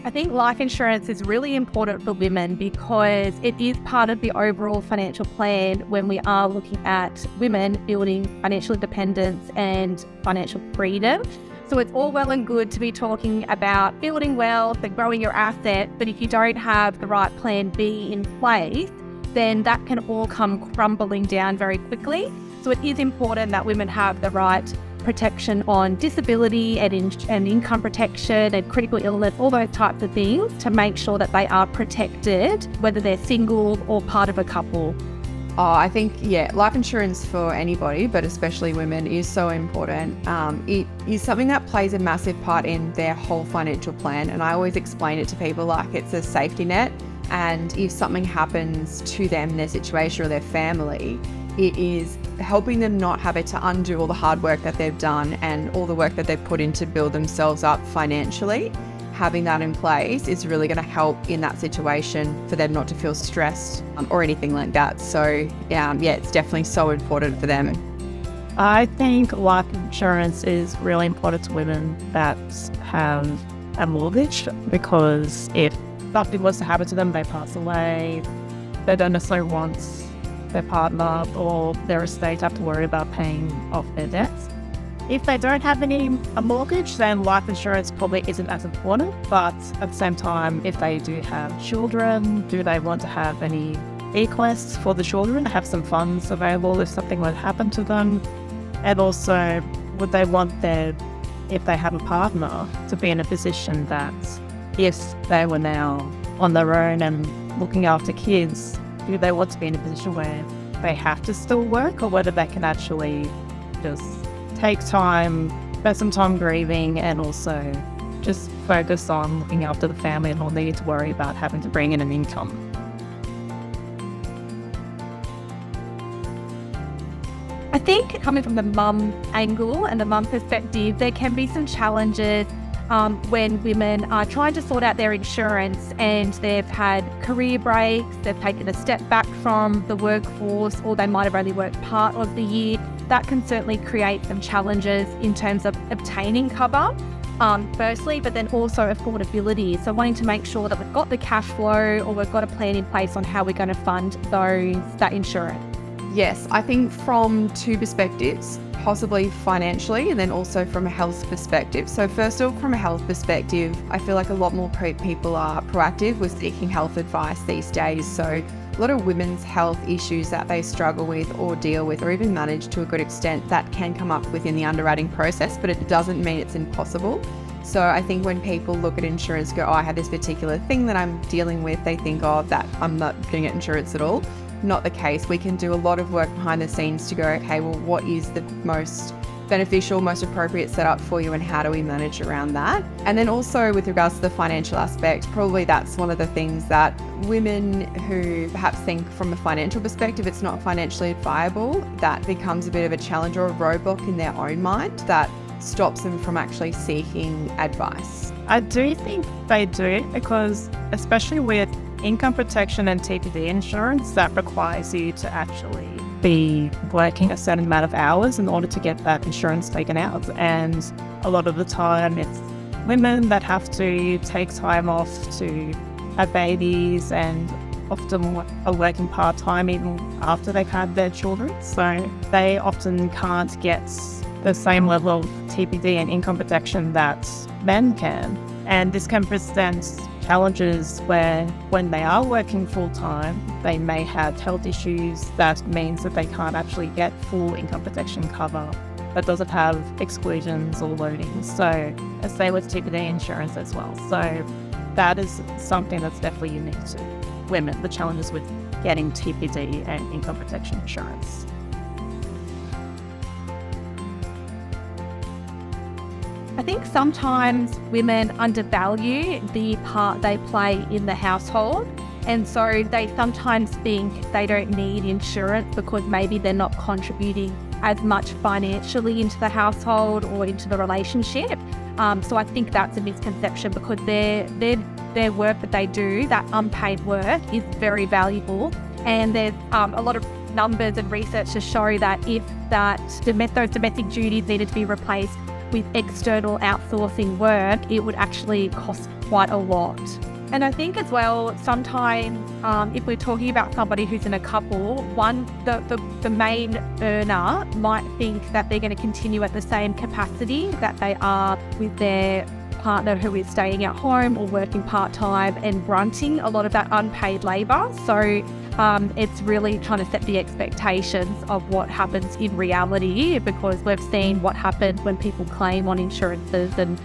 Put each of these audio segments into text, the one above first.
I think life insurance is really important for women because it is part of the overall financial plan when we are looking at women building financial independence and financial freedom. So it's all well and good to be talking about building wealth and growing your asset, but if you don't have the right plan B in place, then that can all come crumbling down very quickly. So it is important that women have the right protection on disability and income protection and critical illness, all those types of things to make sure that they are protected, whether they're single or part of a couple. I think, life insurance for anybody, but especially women, is so important. It is something that plays a massive part in their whole financial plan. And I always explain it to people like it's a safety net. And if something happens to them, their situation or their family, it is helping them not have it to undo all the hard work that they've done and all the work that they've put in to build themselves up financially. Having that in place is really going to help in that situation for them not to feel stressed or anything like that. So it's definitely so important for them. I think life insurance is really important to women that have a mortgage, because if something was to happen to them, they pass away, they don't necessarily want their partner or their estate to have to worry about paying off their debts. If they don't have a mortgage, then life insurance probably isn't as important. But at the same time, if they do have children, do they want to have any bequests for the children, have some funds available if something would happen to them? And also, would they want if they have a partner, to be in a position that if they were now on their own and looking after kids, do they want to be in a position where they have to still work, or whether they can actually just take time, spend some time grieving, and also just focus on looking after the family and not needing to worry about having to bring in an income. I think coming from the mum angle and the mum perspective, there can be some challenges when women are trying to sort out their insurance and they've had career breaks, they've taken a step back from the workforce, or they might have only worked part of the year. That can certainly create some challenges in terms of obtaining cover, firstly, but then also affordability. So wanting to make sure that we've got the cash flow, or we've got a plan in place on how we're going to fund that insurance. Yes, I think from two perspectives, possibly financially and then also from a health perspective. So first of all, from a health perspective, I feel like a lot more people are proactive with seeking health advice these days. So a lot of women's health issues that they struggle with or deal with, or even manage to a good extent, that can come up within the underwriting process, but it doesn't mean it's impossible. So I think when people look at insurance, go, I have this particular thing that I'm dealing with, they think, that I'm not going to get insurance at all. Not the case. We can do a lot of work behind the scenes to go, okay, well, what is the most beneficial, most appropriate setup for you, and how do we manage around that? And then also with regards to the financial aspect, probably that's one of the things that women who perhaps think from a financial perspective it's not financially viable, that becomes a bit of a challenge or a roadblock in their own mind that stops them from actually seeking advice. I do think they do, because especially with income protection and TPD insurance, that requires you to actually be working a certain amount of hours in order to get that insurance taken out. And a lot of the time it's women that have to take time off to have babies, and often are working part-time even after they've had their children. So they often can't get the same level of TPD and income protection that men can. And this can present challenges where when they are working full-time, they may have health issues that means that they can't actually get full income protection cover that doesn't have exclusions or loadings. So same with TPD insurance as well. So that is something that's definitely unique to women, the challenges with getting TPD and income protection insurance. I think sometimes women undervalue the part they play in the household, and so they sometimes think they don't need insurance because maybe they're not contributing as much financially into the household or into the relationship. So I think that's a misconception, because their work that they do, that unpaid work, is very valuable, and there's a lot of numbers and research to show that if those domestic duties needed to be replaced with external outsourcing work, it would actually cost quite a lot. And I think as well, sometimes if we're talking about somebody who's in a couple, the main earner might think that they're going to continue at the same capacity that they are with their partner who is staying at home or working part-time and grunting a lot of that unpaid labour. So it's really trying to set the expectations of what happens in reality, because we've seen what happens when people claim on insurances and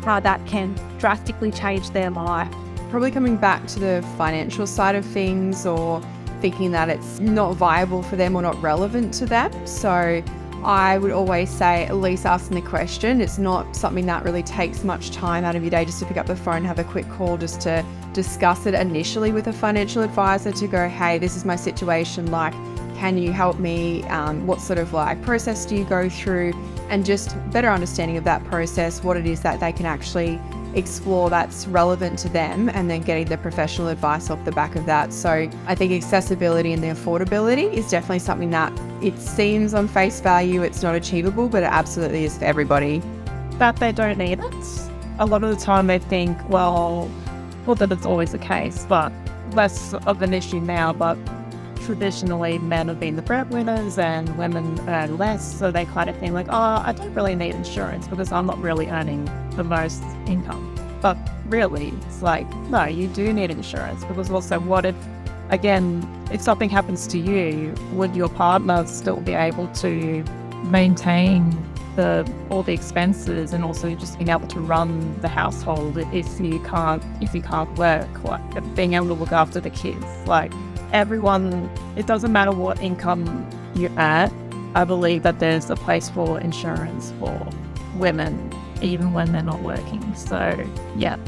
how that can drastically change their life. Probably coming back to the financial side of things, or thinking that it's not viable for them or not relevant to them. So I would always say, at least asking the question. It's not something that really takes much time out of your day just to pick up the phone, have a quick call, just to discuss it initially with a financial advisor, to go, hey, this is my situation, like, can you help me? What sort of like process do you go through? And just better understanding of that process, what it is that they can actually explore that's relevant to them, and then getting the professional advice off the back of that. So I think accessibility and the affordability is definitely something that it seems on face value it's not achievable, but it absolutely is for everybody. That they don't need it. A lot of the time they think, well, not that it's always the case, but less of an issue now, but traditionally men have been the breadwinners and women earn less, so they kind of think like, oh, I don't really need insurance because I'm not really earning the most income. But really, it's like, no, you do need insurance, because also what if, again, if something happens to you, would your partner still be able to maintain all the expenses, and also just being able to run the household if you can't work, like being able to look after the kids? Like, everyone, it doesn't matter what income you're at, I believe that there's a place for insurance for women, even when they're not working. So, yeah.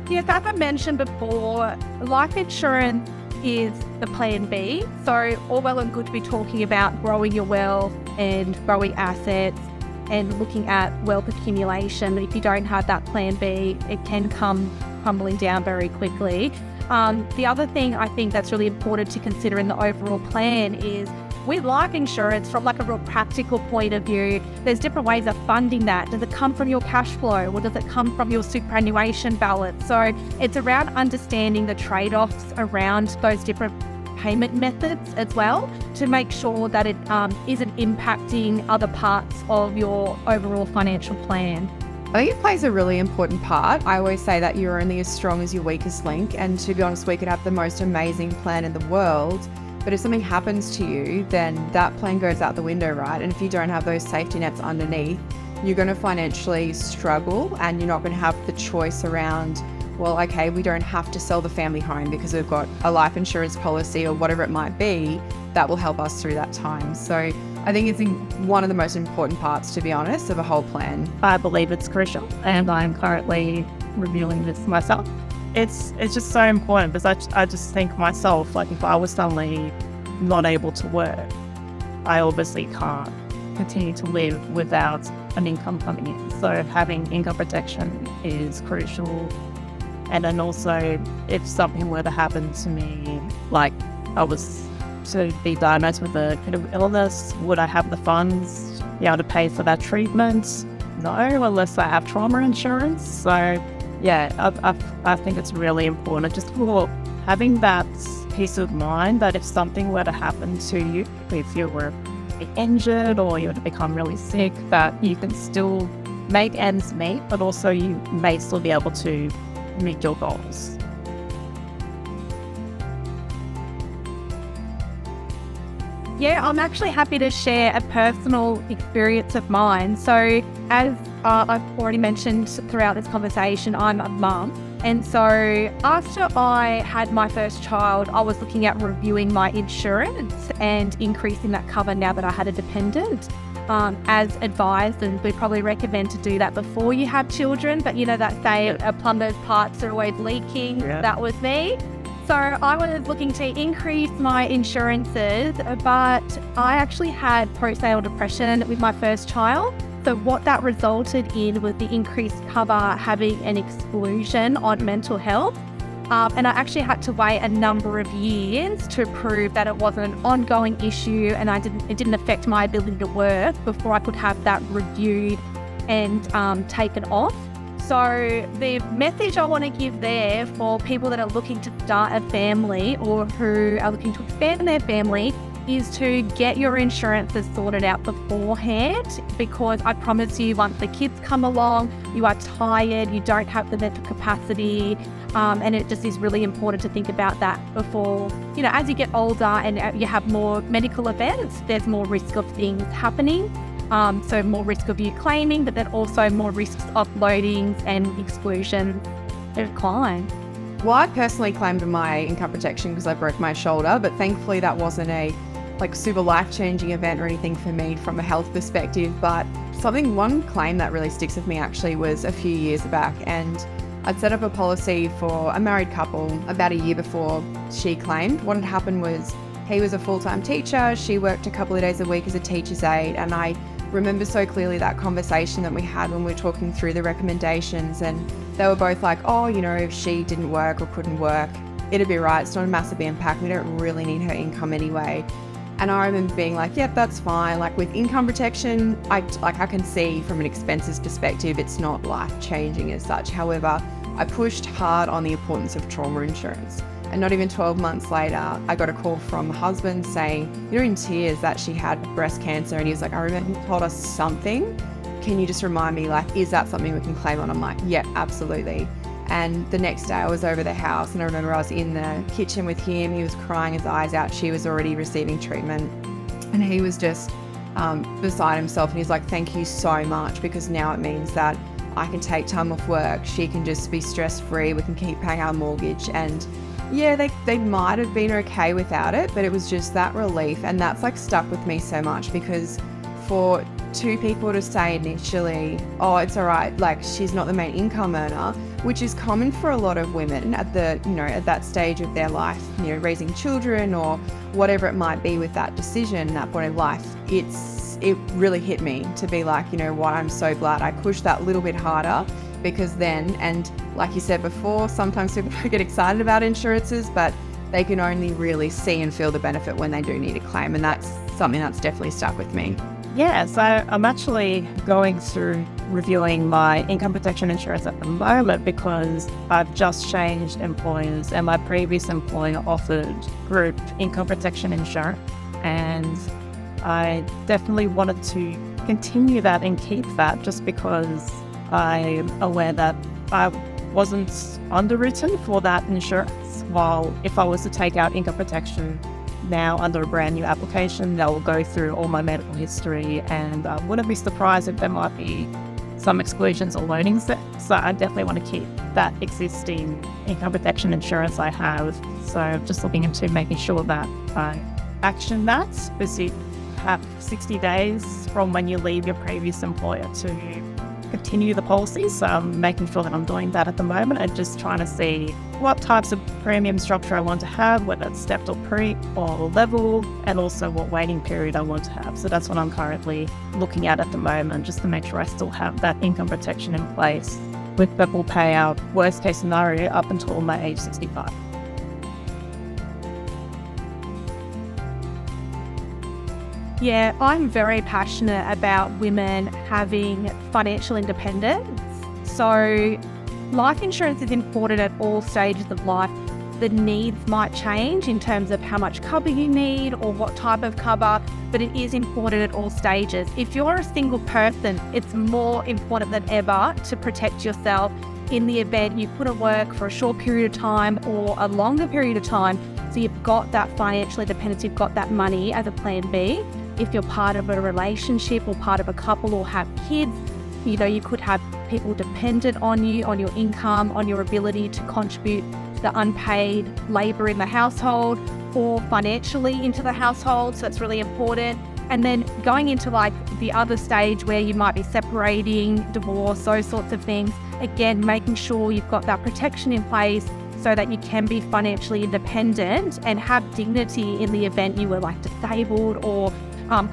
Yes, as I mentioned before, life insurance is the plan B. So all well and good to be talking about growing your wealth and growing assets and looking at wealth accumulation. If you don't have that plan B, it can come crumbling down very quickly. The other thing I think that's really important to consider in the overall plan is, with life insurance, from like a real practical point of view, there's different ways of funding that. Does it come from your cash flow, or does it come from your superannuation balance? So it's around understanding the trade-offs around those different payment methods as well, to make sure that it isn't impacting other parts of your overall financial plan. I think it plays a really important part. I always say that you're only as strong as your weakest link, and to be honest, we could have the most amazing plan in the world, but if something happens to you, then that plan goes out the window, right? And if you don't have those safety nets underneath, you're going to financially struggle, and you're not going to have the choice around, well, okay, we don't have to sell the family home because we've got a life insurance policy or whatever it might be that will help us through that time. So I think it's one of the most important parts, to be honest, of a whole plan. I believe it's crucial, and I'm currently reviewing this myself. It's just so important, because I just think myself, like, if I was suddenly not able to work, I obviously can't continue to live without an income coming in. So having income protection is crucial. And then also, if something were to happen to me, like I was to be diagnosed with a kind of illness, would I have the funds to be able to pay for that treatment? No, unless I have trauma insurance. So yeah, I think it's really important just for having that peace of mind that if something were to happen to you, if you were to be injured or you were to become really sick, that you can still make ends meet, but also you may still be able to meet your goals. Yeah, I'm actually happy to share a personal experience of mine. So as I've already mentioned throughout this conversation, I'm a mum. And so after I had my first child, I was looking at reviewing my insurance and increasing that cover now that I had a dependent. As advised, and we probably recommend to do that before you have children, but you know that say a plumber's parts are always leaking. Yeah. That was me. So I was looking to increase my insurances, but I actually had postnatal depression with my first child. So what that resulted in was the increased cover having an exclusion on mental health. And I actually had to wait a number of years to prove that it wasn't an ongoing issue and it didn't affect my ability to work before I could have that reviewed and taken off. So the message I want to give there for people that are looking to start a family or who are looking to expand their family is to get your insurances sorted out beforehand, because I promise you, once the kids come along, you are tired, you don't have the mental capacity, and it just is really important to think about that before, as you get older and you have more medical events, there's more risk of things happening. So more risk of you claiming, but then also more risks of loadings and exclusion decline. Well, I personally claimed my income protection because I broke my shoulder, but thankfully that wasn't a super life-changing event or anything for me from a health perspective. But one claim that really sticks with me actually was a few years back, and I'd set up a policy for a married couple about a year before she claimed. What had happened was he was a full-time teacher, she worked a couple of days a week as a teacher's aide, and I remember so clearly that conversation that we had when we were talking through the recommendations, and they were both like, oh, if she didn't work or couldn't work, it'd be right, it's not a massive impact, we don't really need her income anyway. And I remember being like, yep, that's fine. With income protection, I can see from an expenses perspective, it's not life-changing as such. However, I pushed hard on the importance of trauma insurance. And not even 12 months later, I got a call from the husband saying, in tears, that she had breast cancer. And he was like, I remember you told us something. Can you just remind me, is that something we can claim on? I'm like, yeah, absolutely. And the next day I was over the house, and I remember I was in the kitchen with him. He was crying his eyes out. She was already receiving treatment. And he was just beside himself. And he's like, thank you so much, because now it means that I can take time off work. She can just be stress-free. We can keep paying our mortgage. And yeah, they might have been okay without it, but it was just that relief. And that's stuck with me so much, because for two people to say initially, oh, it's all right, she's not the main income earner, which is common for a lot of women at at that stage of their life, raising children or whatever it might be with that decision, that point of life, it really hit me to be like, what, I'm so glad I pushed that little bit harder, because then, and like you said before, sometimes people get excited about insurances, but they can only really see and feel the benefit when they do need a claim. And that's something that's definitely stuck with me. Yeah, so I'm actually going through reviewing my income protection insurance at the moment, because I've just changed employers, and my previous employer offered group income protection insurance, and I definitely wanted to continue that and keep that, just because I'm aware that I wasn't underwritten for that insurance. While if I was to take out income protection now under a brand new application, that will go through all my medical history, and I wouldn't be surprised if there might be some exclusions or loadings there. So I definitely want to keep that existing income protection insurance I have. So I'm just looking into making sure that I action that, because you have 60 days from when you leave your previous employer to continue the policy. So I'm making sure that I'm doing that at the moment, and just trying to see what types of premium structure I want to have, whether it's stepped or pre or level, and also what waiting period I want to have. So that's what I'm currently looking at the moment, just to make sure I still have that income protection in place, with that will pay out worst case scenario up until my age 65. Yeah, I'm very passionate about women having financial independence. So life insurance is important at all stages of life. The needs might change in terms of how much cover you need or what type of cover, but it is important at all stages. If you're a single person, it's more important than ever to protect yourself in the event you couldn't work for a short period of time or a longer period of time. So you've got that financial independence, you've got that money as a plan B. If you're part of a relationship or part of a couple or have kids, you could have people dependent on you, on your income, on your ability to contribute to the unpaid labour in the household or financially into the household. So that's really important. And then going into the other stage where you might be separating, divorce, those sorts of things, again, making sure you've got that protection in place so that you can be financially independent and have dignity in the event you were disabled or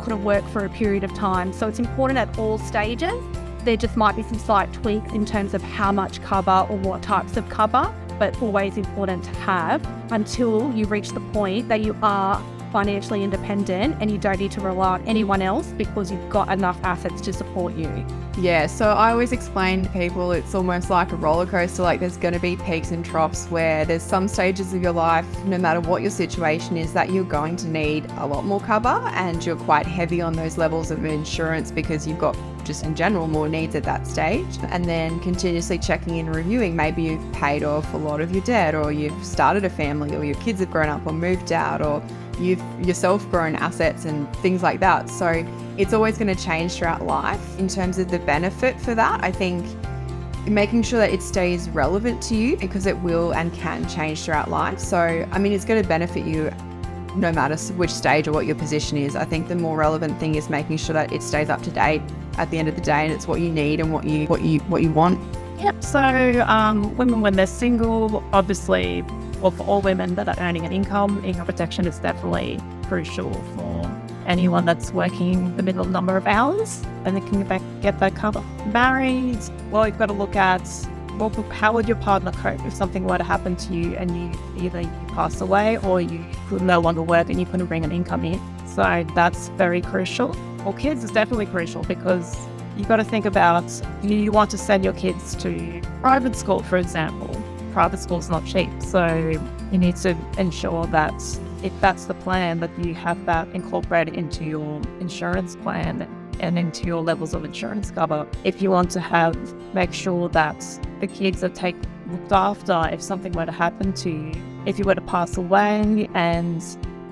couldn't work for a period of time. So it's important at all stages. There just might be some slight tweaks in terms of how much cover or what types of cover, but always important to have until you reach the point that you are financially independent and you don't need to rely on anyone else because you've got enough assets to support you. Yeah, so I always explain to people it's almost like a roller coaster. Like there's going to be peaks and troughs where there's some stages of your life, no matter what your situation is, that you're going to need a lot more cover and you're quite heavy on those levels of insurance because you've got just in general more needs at that stage. And then continuously checking in and reviewing. Maybe you've paid off a lot of your debt, or you've started a family, or your kids have grown up or moved out, or you've yourself grown assets and things like that. So it's always going to change throughout life. In terms of the benefit for that, I think making sure that it stays relevant to you, because it will and can change throughout life. So, I mean, it's going to benefit you no matter which stage or what your position is. I think the more relevant thing is making sure that it stays up to date at the end of the day, and it's what you need and what you want. Yep. So women, when they're single, obviously, well, for all women that are earning an income protection is definitely crucial for anyone that's working the minimum number of hours, and they can get that cover. Married, well, you've got to look at, well, how would your partner cope if something were to happen to you and either you pass away or you could no longer work and you couldn't bring an income in. So that's very crucial. For kids, it's definitely crucial because you've got to think about, you want to send your kids to private school, for example. Private school's not cheap, so you need to ensure that if that's the plan, that you have that incorporated into your insurance plan and into your levels of insurance cover. If you want to make sure that the kids are looked after if something were to happen to you. If you were to pass away and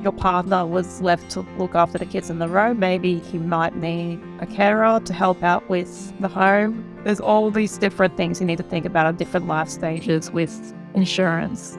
your partner was left to look after the kids in the row, maybe he might need a carer to help out with the home. There's all these different things you need to think about at different life stages with insurance.